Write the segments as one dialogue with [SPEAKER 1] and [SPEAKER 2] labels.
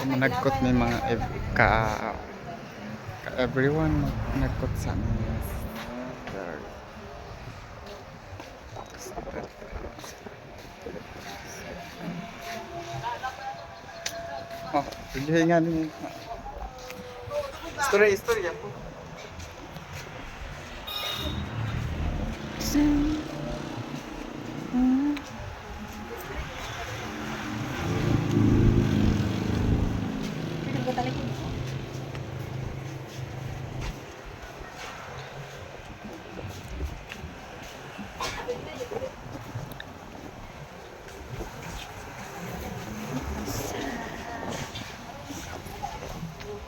[SPEAKER 1] Managkot may mga ka everyone managkot sa amin. Oh, pilihin nga ni Story po.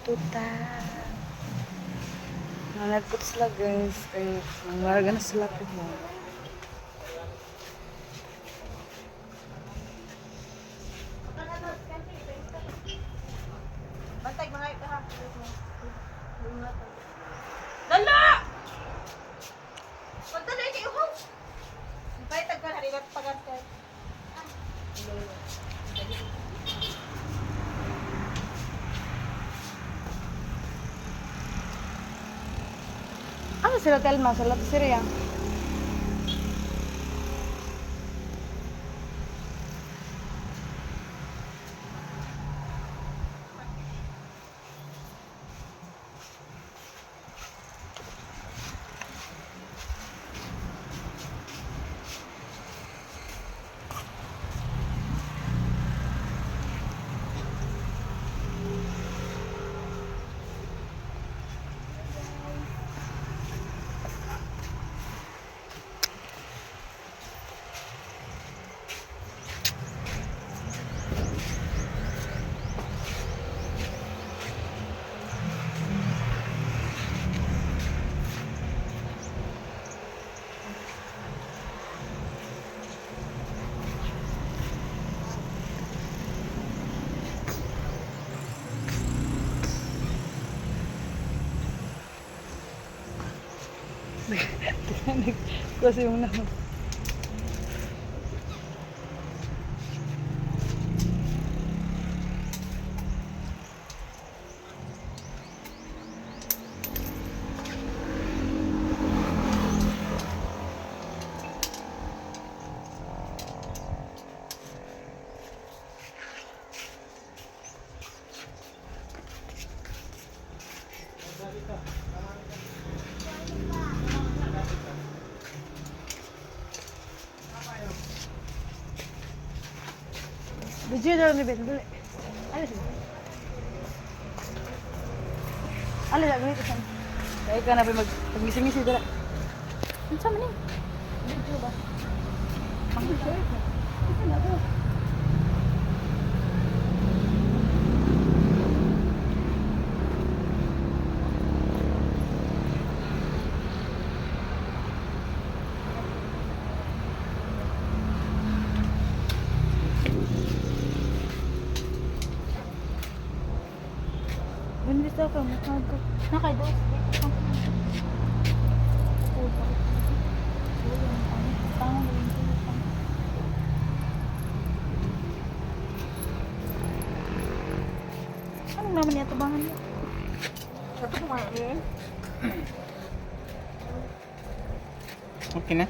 [SPEAKER 2] Puta. Nalagpot sila guys. Kaya maraga na sila po mo.
[SPEAKER 3] Bantay mga ito ha. Lala! Punta na ito yung house. Ipahitag ka na rin at pagantay.
[SPEAKER 2] Ano sila Telma? Sa Latisirya? Kasi yung naman. Video dalam ni Ben boleh. Alis. Alis tak ganito san. Kaya ka na pa mag-misi-misi dala. Ano sa manin? Video ba? Ang video. Ito na to. Bundis ako, makagod. Nakaidos. Anong naman niya tubangan niya?
[SPEAKER 3] Sabi ko mga
[SPEAKER 1] Okay na?